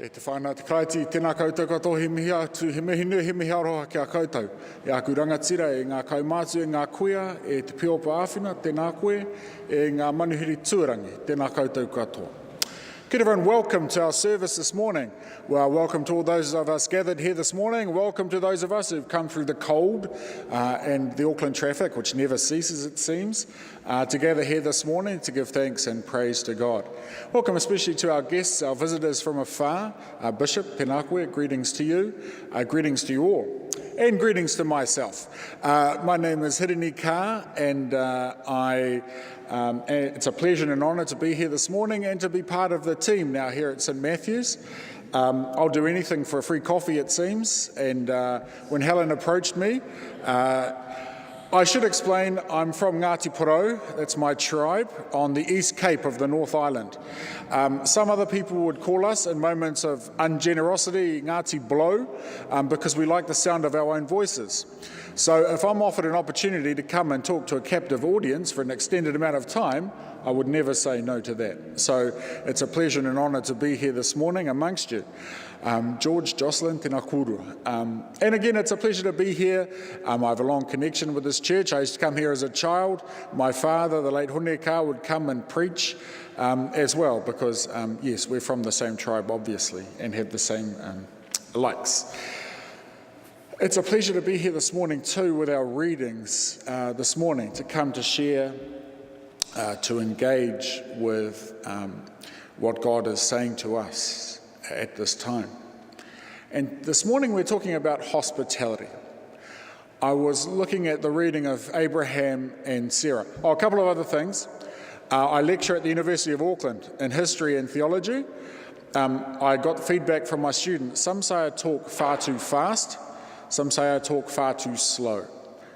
E te whānau te kaiti, tēnā koutou katoa he mihi atu, he mihi nui, he mihi aroha ki a koutou. E aku rangatira e ngā kaumātu, e ngā kuia, e te piopa āwhina, tēnā koe, e ngā manuhiri tuarangi, tēnā koutou katoa. Good everyone, welcome to our service this morning. Well, welcome to all those of us gathered here this morning. Welcome to those of us who've come through the cold and the Auckland traffic, which never ceases, it seems, to gather here this morning to give thanks and praise to God. Welcome especially to our guests, our visitors from afar. Bishop, tēnā koe, greetings to you all, and greetings to myself. My name is Hirini and it's a pleasure and an honour to be here this morning and to be part of the team now here at St Matthew's. I'll do anything for a free coffee, it seems, and when Helen approached me, I should explain I'm from Ngāti Porou, that's my tribe, on the East Cape of the North Island. Some other people would call us, in moments of ungenerosity, Ngāti Blow, because we like the sound of our own voices. So if I'm offered an opportunity to come and talk to a captive audience for an extended amount of time, I would never say no to that. So it's a pleasure and an honour to be here this morning amongst you. George, Jocelyn, tēnā kōrua. And again, it's a pleasure to be here. I have a long connection with this church. I used to come here as a child. My father, the late Honeka, would come and preach as well because, yes, we're from the same tribe, obviously, and have the same likes. It's a pleasure to be here this morning too with our readings this morning, to come to share, to engage with what God is saying to us at this time. And this morning we're talking about hospitality. I was looking at the reading of Abraham and Sarah. Oh, a couple of other things. I lecture at the University of Auckland in history and theology. I got feedback from my students. Some say I talk far too fast. Some say I talk far too slow.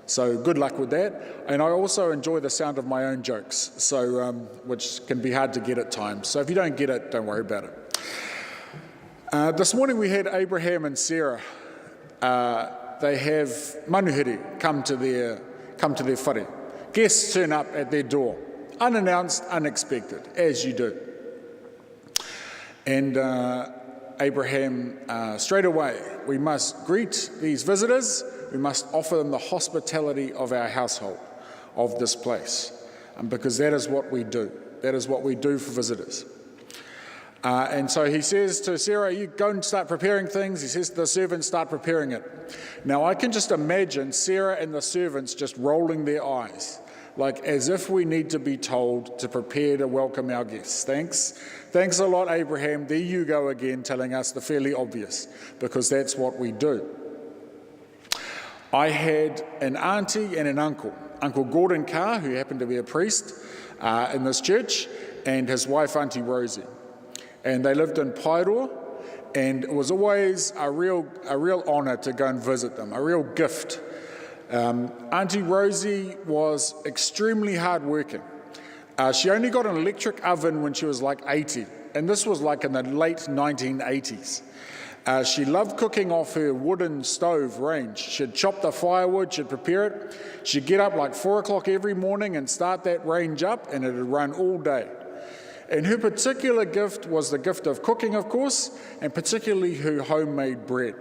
So good luck with that. And I also enjoy the sound of my own jokes, so which can be hard to get at times. So if you don't get it, don't worry about it. This morning we had Abraham and Sarah. They have manuhiri come to their whare. Guests turn up at their door, unannounced, unexpected, as you do. And Abraham, straight away, we must greet these visitors, we must offer them the hospitality of our household, of this place, because that is what we do. That is what we do for visitors. And so he says to Sarah, you go and start preparing things. He says to the servants, start preparing it. Now I can just imagine Sarah and the servants just rolling their eyes, like as if we need to be told to prepare to welcome our guests. Thanks a lot, Abraham. There you go again, telling us the fairly obvious, because that's what we do. I had an auntie and an uncle, Uncle Gordon Carr, who happened to be a priest in this church, and his wife, Auntie Rosie. And they lived in Paeroa, and it was always a real honour to go and visit them, a real gift. Auntie Rosie was extremely hardworking. She only got an electric oven when she was like 80, and this was like in the late 1980s. She loved cooking off her wooden stove range. She'd chop the firewood, she'd prepare it. She'd get up like 4 o'clock every morning and start that range up, and it'd run all day. And her particular gift was the gift of cooking, of course, and particularly her homemade bread.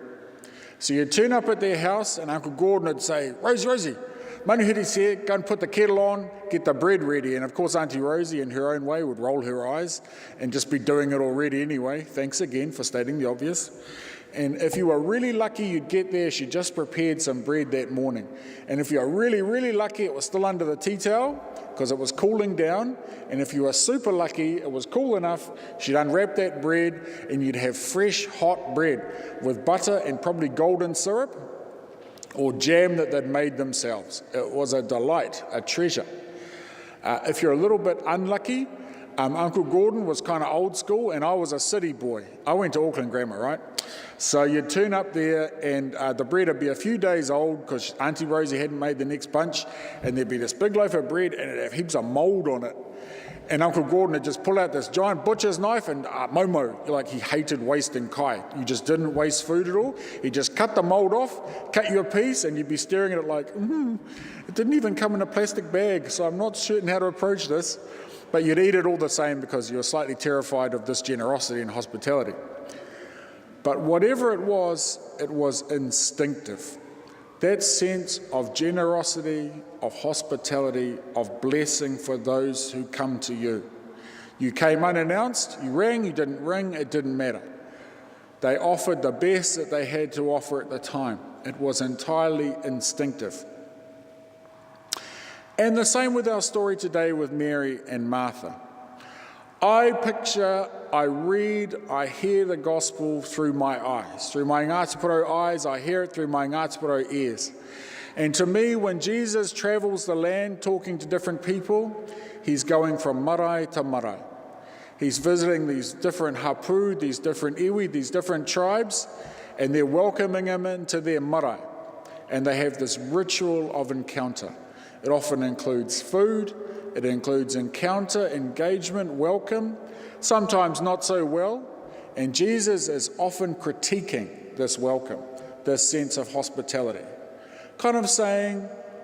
So you'd turn up at their house and Uncle Gordon would say, Rosie, manuhiri's here, go and put the kettle on, get the bread ready. And of course Auntie Rosie in her own way would roll her eyes and just be doing it already anyway. Thanks again for stating the obvious. And if you were really lucky, you'd get there, she just prepared some bread that morning. And if you were really, really lucky, it was still under the tea towel because it was cooling down. And if you were super lucky, it was cool enough, she'd unwrap that bread and you'd have fresh, hot bread with butter and probably golden syrup or jam that they'd made themselves. It was a delight, a treasure. If you're a little bit unlucky, Uncle Gordon was kind of old school and I was a city boy. I went to Auckland Grammar, right? So you'd turn up there and the bread would be a few days old because Auntie Rosie hadn't made the next bunch, and there'd be this big loaf of bread and it'd have heaps of mould on it. And Uncle Gordon would just pull out this giant butcher's knife and momo, like he hated wasting kai. You just didn't waste food at all. He'd just cut the mould off, cut you a piece, and you'd be staring at it like, it didn't even come in a plastic bag, so I'm not certain how to approach this. But you'd eat it all the same because you were slightly terrified of this generosity and hospitality. But whatever it was instinctive. That sense of generosity, of hospitality, of blessing for those who come to you. You came unannounced, you rang, you didn't ring, it didn't matter. They offered the best that they had to offer at the time. It was entirely instinctive. And the same with our story today with Mary and Martha. I picture, I read, I hear the gospel through my eyes. Through my Ngāti eyes, I hear it through my Ngāti ears. And to me, when Jesus travels the land talking to different people, he's going from marae to marae. He's visiting these different hapu, these different iwi, these different tribes, and they're welcoming him into their marae. And they have this ritual of encounter. It often includes food, it includes encounter, engagement, welcome, sometimes not so well. And Jesus is often critiquing this welcome, this sense of hospitality. Kind of saying,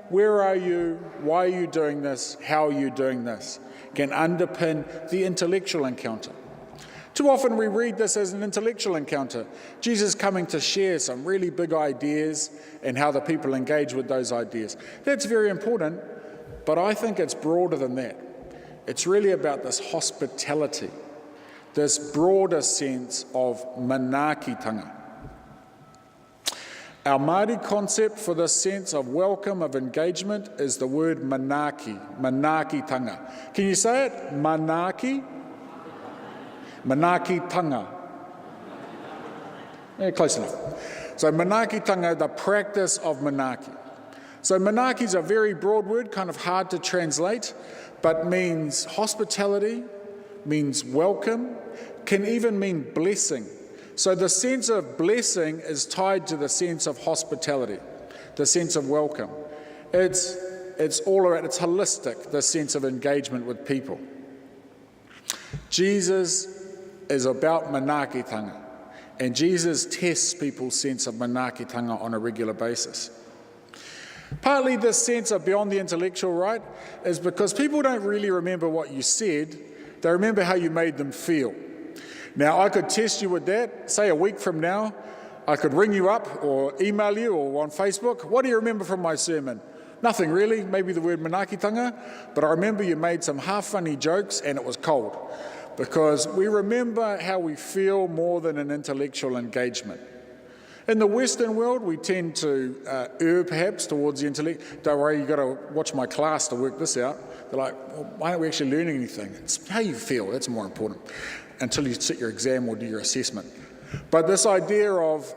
where are you? Why are you doing this? How are you doing this? Can underpin the intellectual encounter. Too often we read this as an intellectual encounter. Jesus coming to share some really big ideas and how the people engage with those ideas. That's very important, but I think it's broader than that. It's really about this hospitality, this broader sense of manaakitanga. Our Māori concept for this sense of welcome, of engagement, is the word manaaki, manaakitanga. Can you say it? Manaaki? Manaakitanga. Yeah, close enough. So manaakitanga, the practice of manaaki. So manaaki is a very broad word, kind of hard to translate, but means hospitality, means welcome, can even mean blessing. So the sense of blessing is tied to the sense of hospitality, the sense of welcome. It's all around, it's holistic, the sense of engagement with people. Jesus is about manaakitanga, and Jesus tests people's sense of manaakitanga on a regular basis. Partly this sense of beyond the intellectual, right, is because people don't really remember what you said, they remember how you made them feel. Now, I could test you with that. Say a week from now, I could ring you up or email you or on Facebook. What do you remember from my sermon? Nothing really, maybe the word manaakitanga, but I remember you made some half-funny jokes and it was cold. Because we remember how we feel more than an intellectual engagement. In the Western world, we tend to err perhaps towards the intellect. Don't worry, you've got to watch my class to work this out. They're like, well, why aren't we actually learning anything? It's how you feel, that's more important, until you sit your exam or do your assessment. But this idea of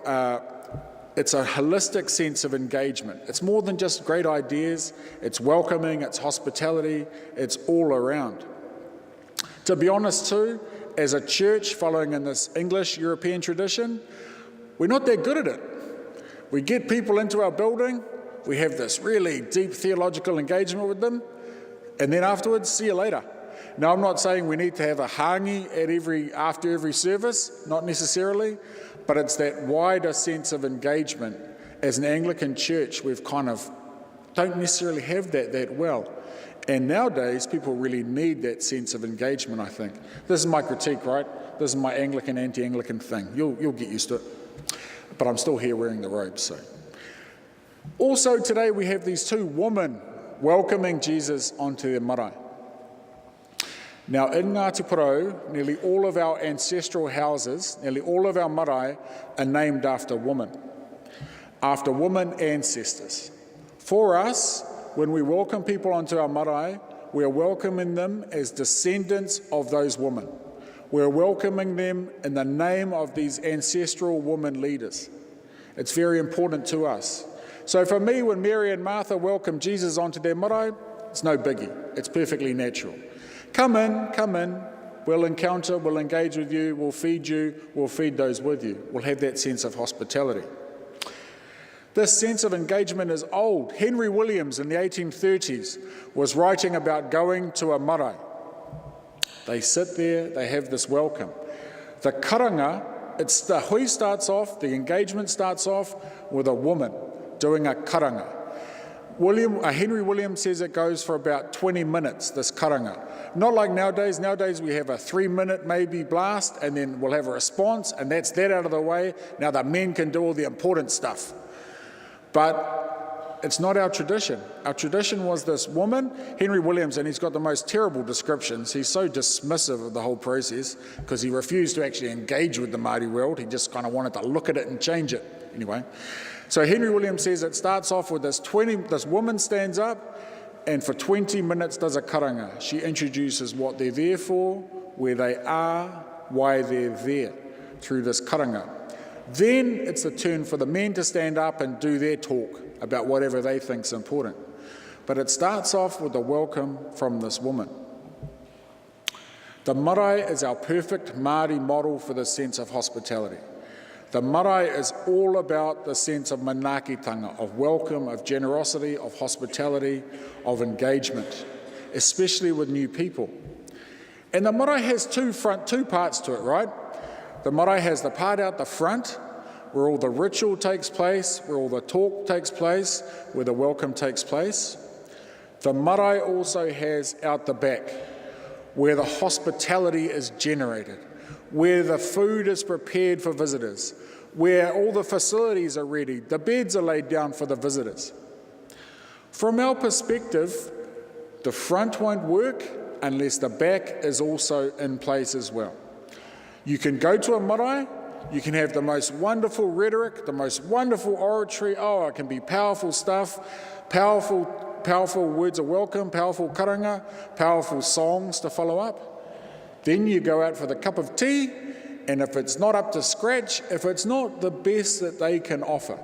it's a holistic sense of engagement. It's more than just great ideas, it's welcoming, it's hospitality, it's all around. To be honest too, as a church following in this English European tradition, we're not that good at it. We get people into our building, we have this really deep theological engagement with them, and then afterwards, see you later. Now, I'm not saying we need to have a hangi after every service, not necessarily, but it's that wider sense of engagement. As an Anglican church, we've kind of don't necessarily have that well. And nowadays, people really need that sense of engagement, I think. This is my critique, right? This is my Anglican, anti-Anglican thing. You'll get used to it. But I'm still here wearing the robe, so. Also today, we have these two women welcoming Jesus onto their marae. Now, in Ngāti Porou, nearly all of our ancestral houses, nearly all of our marae are named after women ancestors. For us, when we welcome people onto our marae, we are welcoming them as descendants of those women. We're welcoming them in the name of these ancestral women leaders. It's very important to us. So for me, when Mary and Martha welcome Jesus onto their marae, it's no biggie. It's perfectly natural. Come in, we'll encounter, we'll engage with you, we'll feed those with you. We'll have that sense of hospitality. This sense of engagement is old. Henry Williams in the 1830s was writing about going to a marae. They sit there, they have this welcome. The karanga, the hui starts off, the engagement starts off with a woman doing a karanga. Henry Williams says it goes for about 20 minutes, this karanga. Not like nowadays. Nowadays we have a 3-minute maybe blast, and then we'll have a response, and that's that out of the way. Now the men can do all the important stuff. But it's not our tradition. Our tradition was this woman, Henry Williams, and he's got the most terrible descriptions. He's so dismissive of the whole process because he refused to actually engage with the Māori world. He just kind of wanted to look at it and change it. Anyway, so Henry Williams says it starts off with this woman stands up and for 20 minutes does a karanga. She introduces what they're there for, where they are, why they're there through this karanga. Then it's the turn for the men to stand up and do their talk about whatever they think's important. But it starts off with a welcome from this woman. The marae is our perfect Māori model for the sense of hospitality. The marae is all about the sense of manaakitanga, of welcome, of generosity, of hospitality, of engagement, especially with new people. And the marae has two parts to it, right? The marae has the part out the front, where all the ritual takes place, where all the talk takes place, where the welcome takes place. The marae also has out the back, where the hospitality is generated, where the food is prepared for visitors, where all the facilities are ready, the beds are laid down for the visitors. From our perspective, the front won't work unless the back is also in place as well. You can go to a marae, you can have the most wonderful rhetoric, the most wonderful oratory, it can be powerful stuff, powerful words of welcome, powerful karanga, powerful songs to follow up. Then you go out for the cup of tea, and if it's not up to scratch, if it's not the best that they can offer.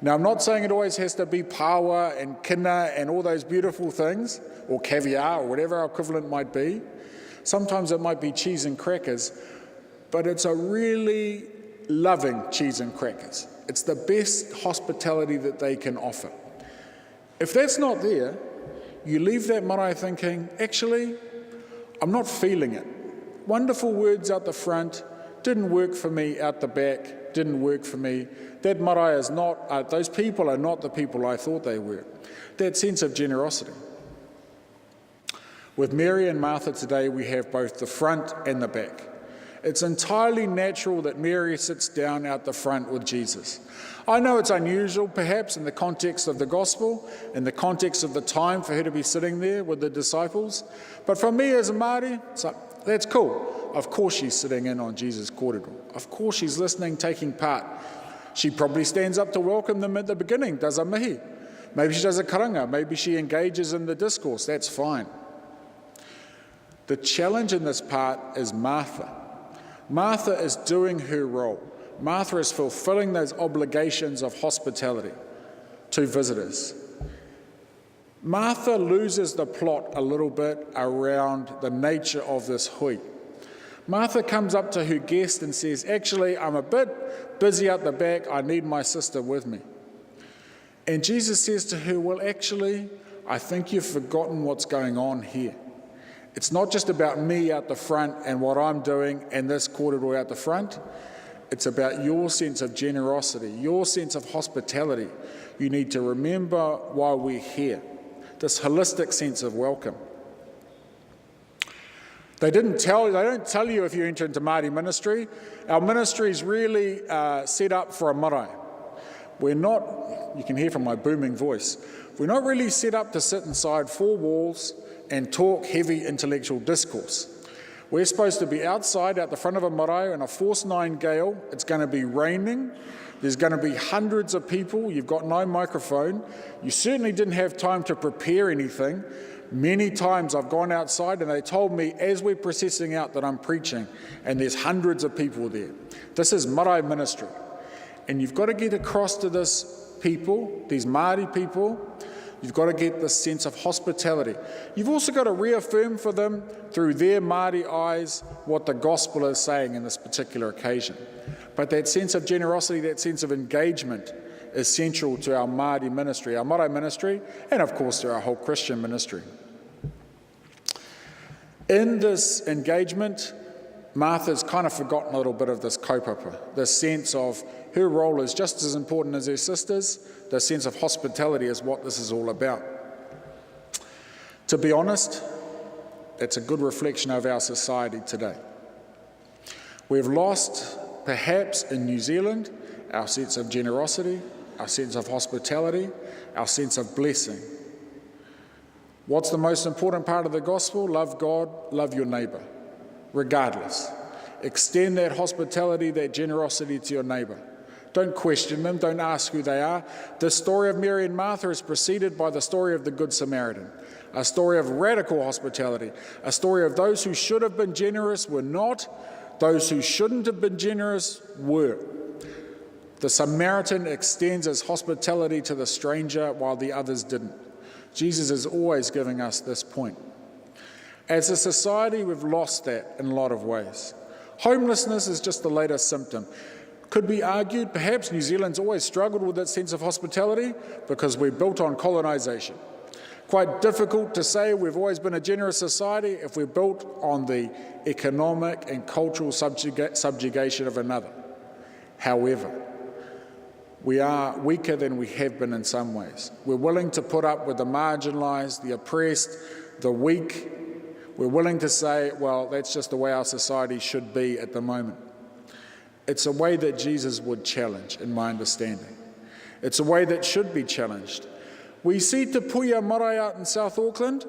Now, I'm not saying it always has to be paua and kina and all those beautiful things, or caviar, or whatever our equivalent might be. Sometimes it might be cheese and crackers, but it's a really loving cheese and crackers. It's the best hospitality that they can offer. If that's not there, you leave that marae thinking, actually, I'm not feeling it. Wonderful words out the front, didn't work for me out the back, didn't work for me. That marae is not, those people are not the people I thought they were. That sense of generosity. With Mary and Martha today, we have both the front and the back. It's entirely natural that Mary sits down out the front with Jesus. I know it's unusual, perhaps, in the context of the gospel, in the context of the time for her to be sitting there with the disciples. But for me as a Māori, it's like, that's cool. Of course she's sitting in on Jesus' kōrero. Of course she's listening, taking part. She probably stands up to welcome them at the beginning, does a mihi. Maybe she does a karanga, maybe she engages in the discourse, that's fine. The challenge in this part is Martha. Martha is doing her role. Martha is fulfilling those obligations of hospitality to visitors. Martha loses the plot a little bit around the nature of this hui. Martha comes up to her guest and says, actually, I'm a bit busy out the back, I need my sister with me. And Jesus says to her, well, actually, I think you've forgotten what's going on here. It's not just about me out the front and what I'm doing and this kōrero out the front. It's about your sense of generosity, your sense of hospitality. You need to remember why we're here, this holistic sense of welcome. They don't tell you if you enter into Māori ministry. Our ministry is really set up for a marae. We're not, you can hear from my booming voice, we're not really set up to sit inside four walls and talk heavy intellectual discourse. We're supposed to be outside, out the front of a marae in a force 9 gale. It's going to be raining. There's going to be hundreds of people. You've got no microphone. You certainly didn't have time to prepare anything. Many times I've gone outside and they told me as we're processing out that I'm preaching and there's hundreds of people there. This is marae ministry. And you've got to get across to this people, these Māori people. You've got to get this sense of hospitality. You've also got to reaffirm for them through their Māori eyes what the gospel is saying in this particular occasion. But that sense of generosity, that sense of engagement is central to our Māori ministry, our marae ministry, and of course to our whole Christian ministry. In this engagement, Martha's kind of forgotten a little bit of this kaupapa, this sense of her role is just as important as her sister's. The sense of hospitality is what this is all about. To be honest, that's a good reflection of our society today. We've lost, perhaps in New Zealand, our sense of generosity, our sense of hospitality, our sense of blessing. What's the most important part of the gospel? Love God, love your neighbour, regardless. Extend that hospitality, that generosity to your neighbour. Don't question them, don't ask who they are. The story of Mary and Martha is preceded by the story of the Good Samaritan, a story of radical hospitality, a story of those who should have been generous were not, those who shouldn't have been generous were. The Samaritan extends his hospitality to the stranger while the others didn't. Jesus is always giving us this point. As a society, we've lost that in a lot of ways. Homelessness is just the latest symptom. Could be argued, perhaps New Zealand's always struggled with that sense of hospitality because we're built on colonisation. Quite difficult to say we've always been a generous society if we're built on the economic and cultural subjugation of another. However, we are weaker than we have been in some ways. We're willing to put up with the marginalised, the oppressed, the weak. We're willing to say, well, that's just the way our society should be at the moment. It's a way that Jesus would challenge, in my understanding. It's a way that should be challenged. We see Te Puia Marae out in South Auckland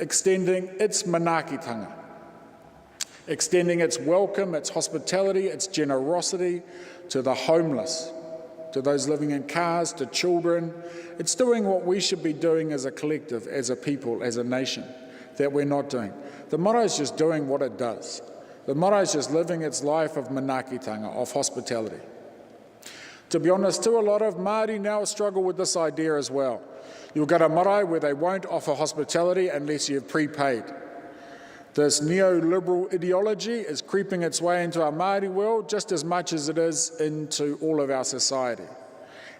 extending its manaakitanga, extending its welcome, its hospitality, its generosity to the homeless, to those living in cars, to children. It's doing what we should be doing as a collective, as a people, as a nation, that we're not doing. The marae is just doing what it does. The marae is just living its life of manaakitanga, of hospitality. To be honest, too, a lot of Māori now struggle with this idea as well. You'll go to marae where they won't offer hospitality unless you've prepaid. This neoliberal ideology is creeping its way into our Māori world just as much as it is into all of our society.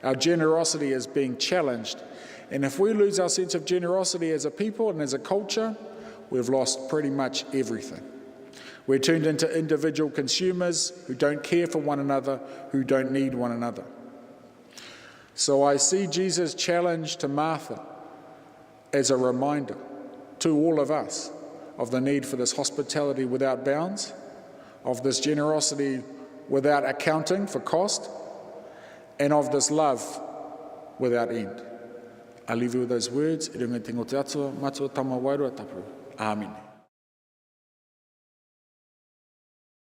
Our generosity is being challenged, and if we lose our sense of generosity as a people and as a culture, we've lost pretty much everything. We're turned into individual consumers who don't care for one another, who don't need one another. So I see Jesus' challenge to Martha as a reminder to all of us of the need for this hospitality without bounds, of this generosity without accounting for cost, and of this love without end. I leave you with those words. I runga te ngō te atua, matua tama wairua tapu. Amen.